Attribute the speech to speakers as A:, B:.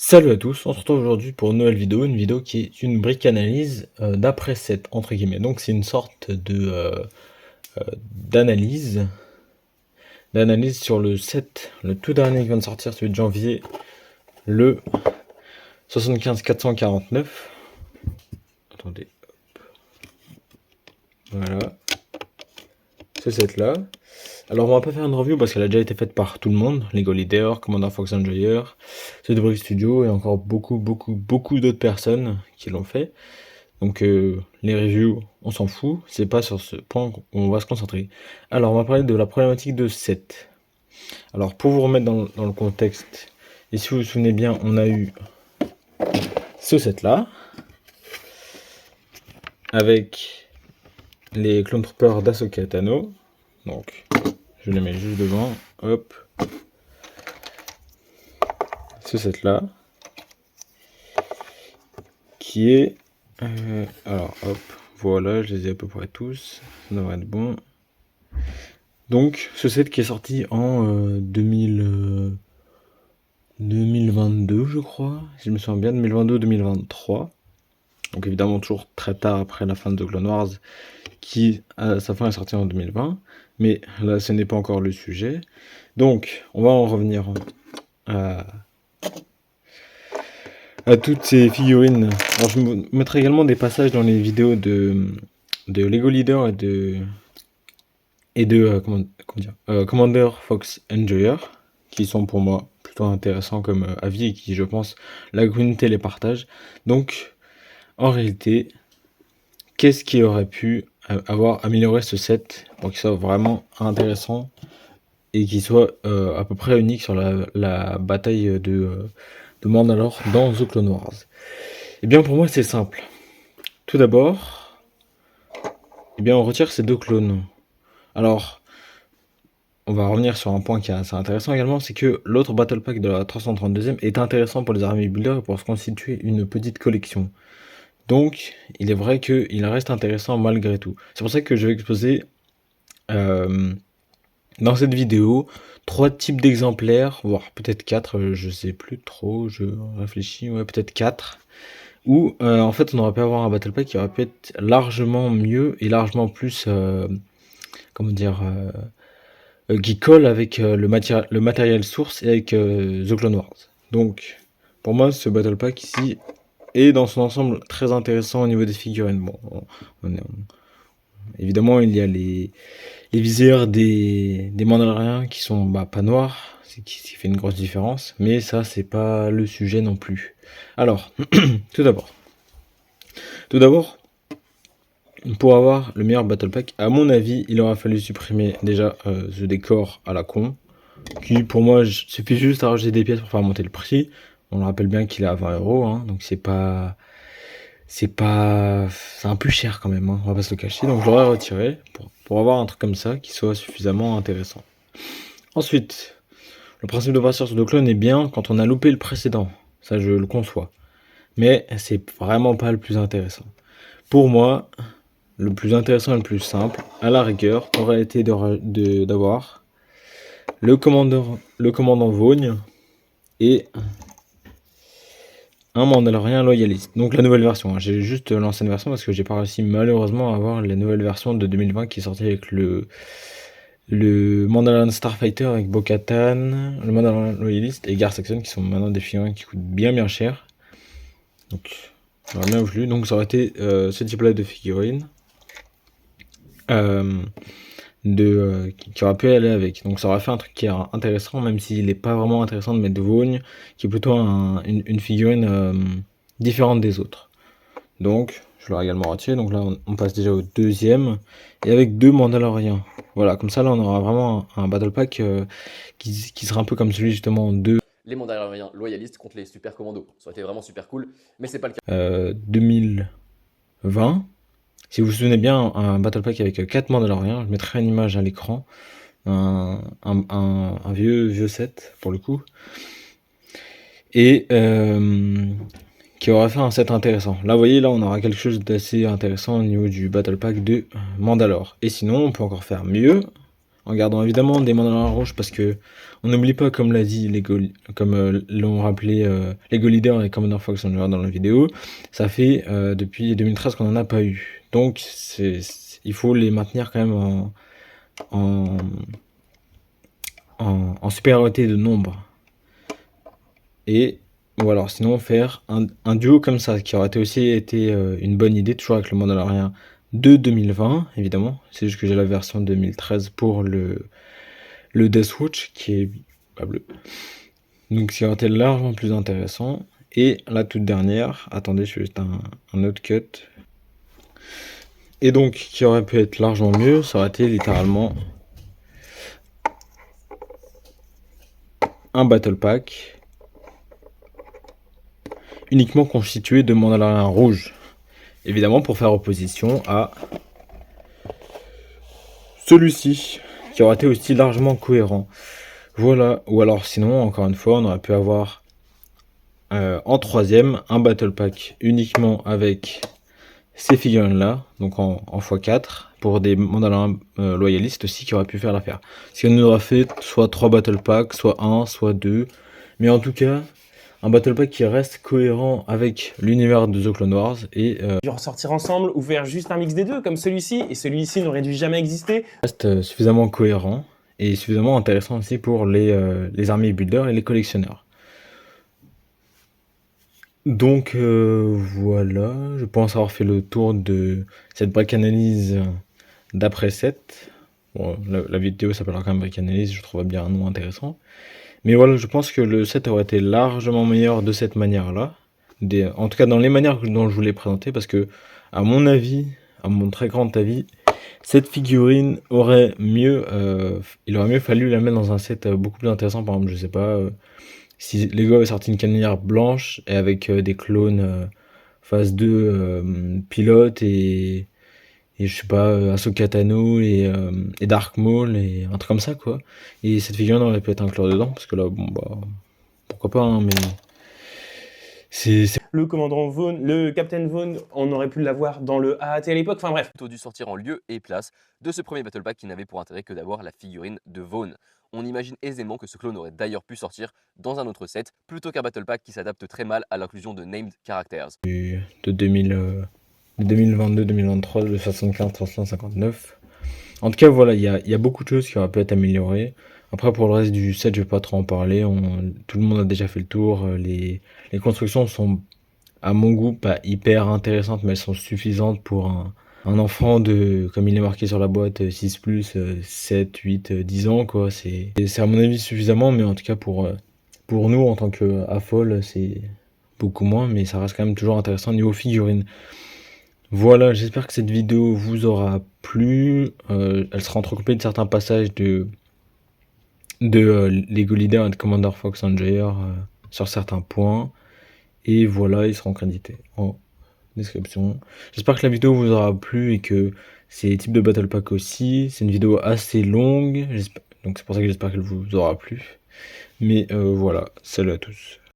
A: Salut à tous, on se retrouve aujourd'hui pour une vidéo qui est une brique analyse d'après set entre guillemets. Donc c'est une sorte de d'analyse sur le set, le tout dernier qui vient de sortir, celui de janvier, le 75449. Attendez, voilà, ce set là. Alors on va pas faire une review parce qu'elle a déjà été faite par tout le monde, Lego Leader, Commander Fox Enjoyer, The Brick Studio et encore beaucoup d'autres personnes qui l'ont fait. Donc les reviews, on s'en fout, c'est pas sur ce point qu'on va se concentrer. Alors on va parler de la problématique de set. Alors pour vous remettre dans le contexte, et si vous vous souvenez bien, on a eu ce set là, avec les Clone Troopers d'Ahsoka Tano. Donc je les mets juste devant, hop. Ce set là, qui est... alors hop, voilà, je les ai à peu près tous, ça devrait être bon. Donc, ce set qui est sorti en 2022, je crois, si je me souviens bien, 2022-2023. Donc évidemment toujours très tard après la fin de The Clone Wars, qui à sa fin est sorti en 2020. Mais là, ce n'est pas encore le sujet. Donc, on va en revenir à toutes ces figurines. Alors, je vous mettrai également des passages dans les vidéos de Lego Leader et de Commander Fox Enjoyer, qui sont pour moi plutôt intéressants comme avis et qui, je pense, la communauté les partage. Donc, en réalité, qu'est-ce qui aurait pu avoir amélioré ce set pour qu'il soit vraiment intéressant et qu'il soit à peu près unique sur la bataille de Mandalore dans The Clone Wars? Eh bien, pour moi, c'est simple. Tout d'abord, eh bien, on retire ces deux clones. Alors, on va revenir sur un point qui est assez intéressant également, c'est que l'autre Battle Pack de la 332e est intéressant pour les armées builders et pour se constituer une petite collection. Donc, il est vrai qu'il reste intéressant malgré tout. C'est pour ça que je vais exposer dans cette vidéo 3 types d'exemplaires, voire peut-être 4, je sais plus trop, je réfléchis, ouais, peut-être 4. Où en fait on aurait pu avoir un Battle Pack qui aurait pu être largement mieux et largement plus, comment dire, qui colle avec le matériel source et avec The Clone Wars. Donc, pour moi, ce Battle Pack ici est dans son ensemble très intéressant au niveau des figurines. Bon, évidemment, il y a les visières des Mandaloriens qui sont pas noirs, ce qui fait une grosse différence, mais ça, c'est pas le sujet non plus. Alors, tout d'abord, pour avoir le meilleur Battle Pack, à mon avis, il aurait fallu supprimer déjà ce décor à la con, qui pour moi suffit juste à rajouter des pièces pour faire monter le prix. On le rappelle bien qu'il est à 20 €, hein, donc c'est un peu cher quand même, hein, on va pas se le cacher. Donc je l'aurais retiré pour avoir un truc comme ça qui soit suffisamment intéressant. Ensuite, le principe de passer sur deux clones est bien quand on a loupé le précédent, ça je le conçois, mais c'est vraiment pas le plus intéressant. Pour moi, le plus intéressant et le plus simple, à la rigueur, aurait été d'avoir le commandant Vaughn et un Mandalorien loyaliste. Donc la nouvelle version, hein. J'ai juste l'ancienne version parce que j'ai pas réussi malheureusement à avoir la nouvelle version de 2020 qui est sortie avec le Mandalorian Starfighter avec Bo-Katan, le Mandalorian loyaliste et Gar Saxon qui sont maintenant des figurines qui coûtent bien cher. Donc j'aurais bien voulu. Donc ça aurait été ce type-là de figurines. Qui aurait pu aller avec. Donc ça aurait fait un truc qui est intéressant, même s'il n'est pas vraiment intéressant de mettre Vaughn, qui est plutôt une figurine différente des autres. Donc je l'aurais également retiré. Donc là on passe déjà au deuxième, et avec 2 Mandaloriens. Voilà, comme ça là on aura vraiment un Battle Pack qui sera un peu comme celui justement de
B: Les Mandaloriens loyalistes contre les super commandos. Ça aurait été vraiment super cool, mais c'est pas le cas.
A: 2020. Si vous vous souvenez bien, un Battle Pack avec 4 Mandaloriens, je mettrai une image à l'écran, un vieux set pour le coup, et qui aura fait un set intéressant. Là, vous voyez, là, on aura quelque chose d'assez intéressant au niveau du Battle Pack de Mandalore. Et sinon, on peut encore faire mieux, en gardant évidemment des Mandaloriens rouges, parce que On n'oublie pas, comme l'a dit comme l'ont rappelé Lego Leader et Commander Fox Ranger dans la vidéo, ça fait depuis 2013 qu'on n'en a pas eu. Donc il faut les maintenir quand même en, en supériorité de nombre. Et ou alors sinon faire un duo comme ça, qui aurait aussi été une bonne idée, toujours avec le Mandalorian de 2020, évidemment. C'est juste que j'ai la version 2013 pour le Death Watch, qui est bleu. Donc ça aurait été largement plus intéressant. Et la toute dernière, attendez, je fais juste un autre cut. Et donc, qui aurait pu être largement mieux, ça aurait été littéralement un Battle Pack uniquement constitué de Mandalorian rouge. Évidemment pour faire opposition à celui-ci, qui aurait été aussi largement cohérent. Voilà, ou alors sinon, encore une fois, on aurait pu avoir en troisième un Battle Pack uniquement avec ces figurines-là, donc en x4, pour des Mandalorians loyalistes aussi qui auraient pu faire l'affaire. Ce qui nous aura fait soit 3 Battle Packs, soit 1, soit 2, mais en tout cas, un Battle Pack qui reste cohérent avec l'univers de The Clone Wars et
C: dû ressortir ensemble ou faire juste un mix des deux comme celui-ci, et celui-ci n'aurait dû jamais exister.
A: reste suffisamment cohérent et suffisamment intéressant aussi pour les army builders et les collectionneurs. Donc voilà, je pense avoir fait le tour de cette break analyse d'après 7. Bon, la vidéo s'appellera quand même break analyse, je trouve bien un nom intéressant. Mais voilà, je pense que le set aurait été largement meilleur de cette manière-là. En tout cas, dans les manières dont je vous l'ai présenté, parce que, à mon avis, à mon très grand avis, cette figurine aurait mieux, il aurait mieux fallu la mettre dans un set beaucoup plus intéressant. Par exemple, je sais pas, si Lego avait sorti une canonnière blanche et avec des clones phase 2 pilote et je sais pas, Ahsoka Tano et Dark Maul et un truc comme ça, quoi. Et cette figurine aurait pu être inclure dedans, parce que là, bon, bah, pourquoi pas, hein, mais c'est
C: Le commandant Vaughn, le Captain Vaughn, on aurait pu l'avoir dans le AAT à l'époque, enfin bref.
B: Plutôt dû sortir en lieu et place de ce premier Battle Pack qui n'avait pour intérêt que d'avoir la figurine de Vaughn. On imagine aisément que ce clone aurait d'ailleurs pu sortir dans un autre set, plutôt qu'un Battle Pack qui s'adapte très mal à l'inclusion de named characters.
A: de 2022, 2023, de 75, 359. En tout cas, voilà, il y a beaucoup de choses qui auraient pu être améliorées. Après, pour le reste du set, je vais pas trop en parler. Tout le monde a déjà fait le tour. Les constructions sont, à mon goût, pas hyper intéressantes, mais elles sont suffisantes pour un enfant de, comme il est marqué sur la boîte, 6+, 7, 8, 10 ans, quoi. C'est à mon avis suffisamment, mais en tout cas pour nous, en tant que AFOL, c'est beaucoup moins, mais ça reste quand même toujours intéressant niveau figurine. Voilà, j'espère que cette vidéo vous aura plu. Elle sera entrecoupée de certains passages de Lego Leader et de Commander Fox Ranger sur certains points. Et voilà, ils seront crédités en description. J'espère que la vidéo vous aura plu et que ces types de Battle Pack aussi. C'est une vidéo assez longue, donc c'est pour ça que j'espère qu'elle vous aura plu. Mais voilà, salut à tous.